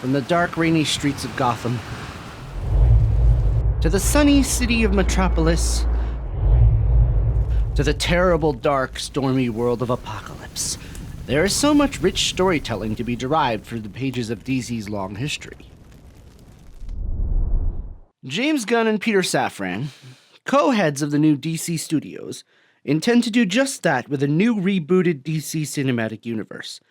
From the dark, rainy streets of Gotham to the sunny city of Metropolis to the terrible, dark, stormy world of Apocalypse, there is so much rich storytelling to be derived from the pages of DC's long history. James Gunn and Peter Safran, co-heads of the new DC studios, intend to do just that with a new rebooted DC cinematic universe.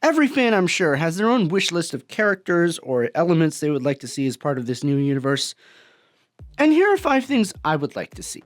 Every fan, I'm sure, has their own wish list of characters or elements they would like to see as part of this new universe. And here are 5 things I would like to see.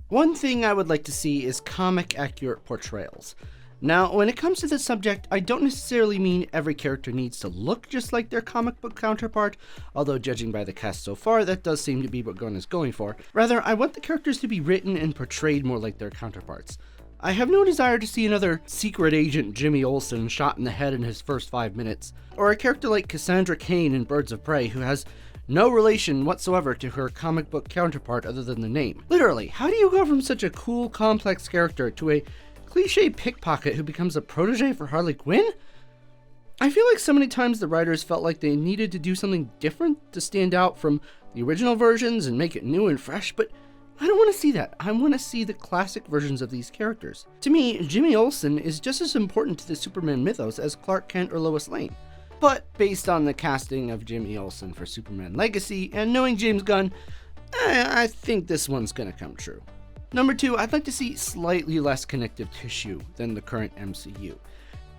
One thing I would like to see is comic-accurate portrayals. Now, when it comes to this subject, I don't necessarily mean every character needs to look just like their comic book counterpart, although judging by the cast so far, that does seem to be what Gunn is going for. Rather, I want the characters to be written and portrayed more like their counterparts. I have no desire to see another secret agent Jimmy Olsen shot in the head in his first 5 minutes, or a character like Cassandra Cain in Birds of Prey who has no relation whatsoever to her comic book counterpart other than the name. Literally, how do you go from such a cool, complex character to a cliché pickpocket who becomes a protege for Harley Quinn? I feel like so many times the writers felt like they needed to do something different to stand out from the original versions and make it new and fresh, but I don't want to see that. I want to see the classic versions of these characters. To me, Jimmy Olsen is just as important to the Superman mythos as Clark Kent or Lois Lane. But based on the casting of Jimmy Olsen for Superman Legacy and knowing James Gunn, I think this one's gonna come true. Number 2, I'd like to see slightly less connective tissue than the current MCU.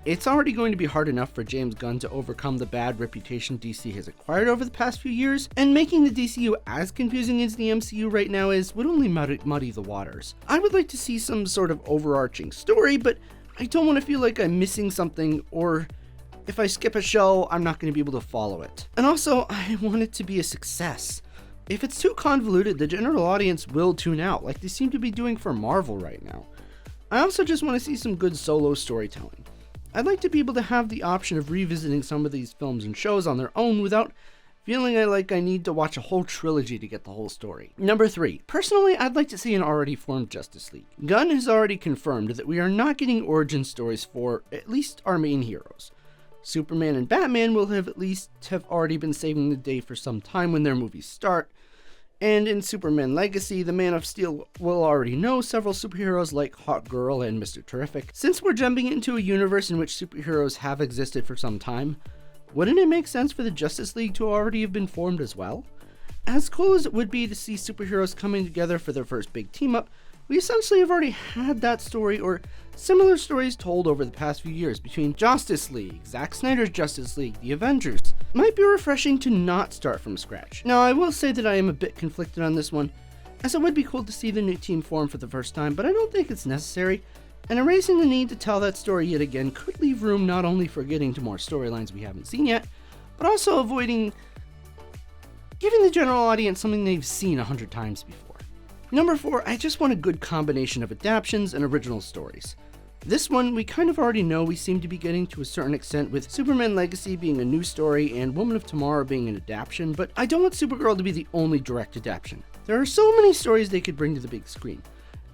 It's already going to be hard enough for James Gunn to overcome the bad reputation DC has acquired over the past few years, and making the DCU as confusing as the MCU right now would only muddy the waters. I would like to see some sort of overarching story, but I don't want to feel like I'm missing something, or if I skip a show, I'm not going to be able to follow it. And also, I want it to be a success. If it's too convoluted, the general audience will tune out, like they seem to be doing for Marvel right now. I also just want to see some good solo storytelling. I'd like to be able to have the option of revisiting some of these films and shows on their own without feeling like I need to watch a whole trilogy to get the whole story. Number 3, personally, I'd like to see an already formed Justice League. Gunn has already confirmed that we are not getting origin stories for at least our main heroes. Superman and Batman will have already been saving the day for some time when their movies start, and in Superman Legacy, the Man of Steel will already know several superheroes like Hawkgirl and Mr. Terrific. Since we're jumping into a universe in which superheroes have existed for some time, wouldn't it make sense for the Justice League to already have been formed as well? As cool as it would be to see superheroes coming together for their first big team-up, we essentially have already had that story or similar stories told over the past few years between Justice League, Zack Snyder's Justice League, the Avengers. It might be refreshing to not start from scratch. Now, I will say that I am a bit conflicted on this one, as it would be cool to see the new team form for the first time, but I don't think it's necessary, and erasing the need to tell that story yet again could leave room not only for getting to more storylines we haven't seen yet, but also avoiding giving the general audience something they've seen 100 times before. Number 4, I just want a good combination of adaptations and original stories. This one, we kind of already know we seem to be getting to a certain extent, with Superman Legacy being a new story and Woman of Tomorrow being an adaptation, but I don't want Supergirl to be the only direct adaptation. There are so many stories they could bring to the big screen.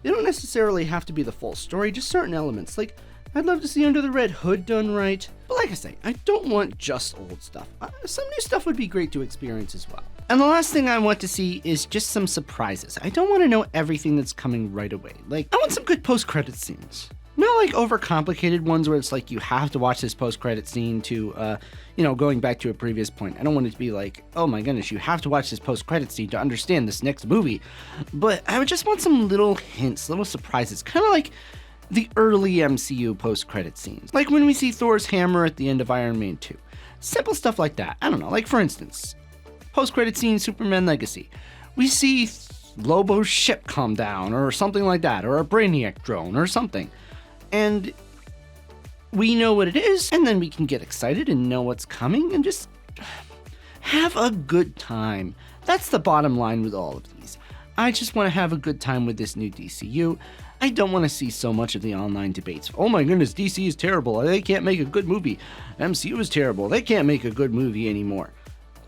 They don't necessarily have to be the full story, just certain elements, like I'd love to see Under the Red Hood done right, but like I say, I don't want just old stuff. Some new stuff would be great to experience as well. And the last thing I want to see is just some surprises. I don't want to know everything that's coming right away. Like, I want some good post-credit scenes. Not like overcomplicated ones where it's like you have to watch this post-credit scene to, going back to a previous point. I don't want it to be like, oh my goodness, you have to watch this post-credit scene to understand this next movie. But I would just want some little hints, little surprises, kind of like the early MCU post-credit scenes. Like when we see Thor's hammer at the end of Iron Man 2. Simple stuff like that. I don't know, like for instance, post-credit scene Superman Legacy. We see Lobo's ship come down or something like that, or a Brainiac drone or something. And we know what it is, and then we can get excited and know what's coming and just have a good time. That's the bottom line with all of these. I just want to have a good time with this new DCU. I don't want to see so much of the online debates. Oh my goodness, DC is terrible. They can't make a good movie. MCU is terrible. They can't make a good movie anymore.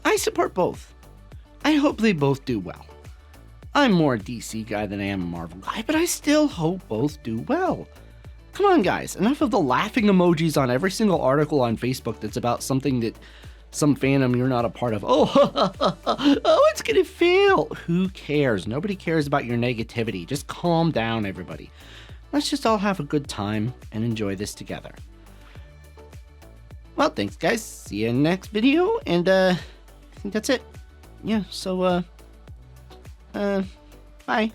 I support both. I hope they both do well. I'm more a DC guy than I am a Marvel guy, but I still hope both do well. Come on, guys, enough of the laughing emojis on every single article on Facebook that's about something that some fandom you're not a part of. Oh, oh, it's gonna fail. Who cares? Nobody cares about your negativity. Just calm down, everybody. Let's just all have a good time and enjoy this together. Well, thanks, guys. See you in the next video, and I think that's it. Yeah, so, bye.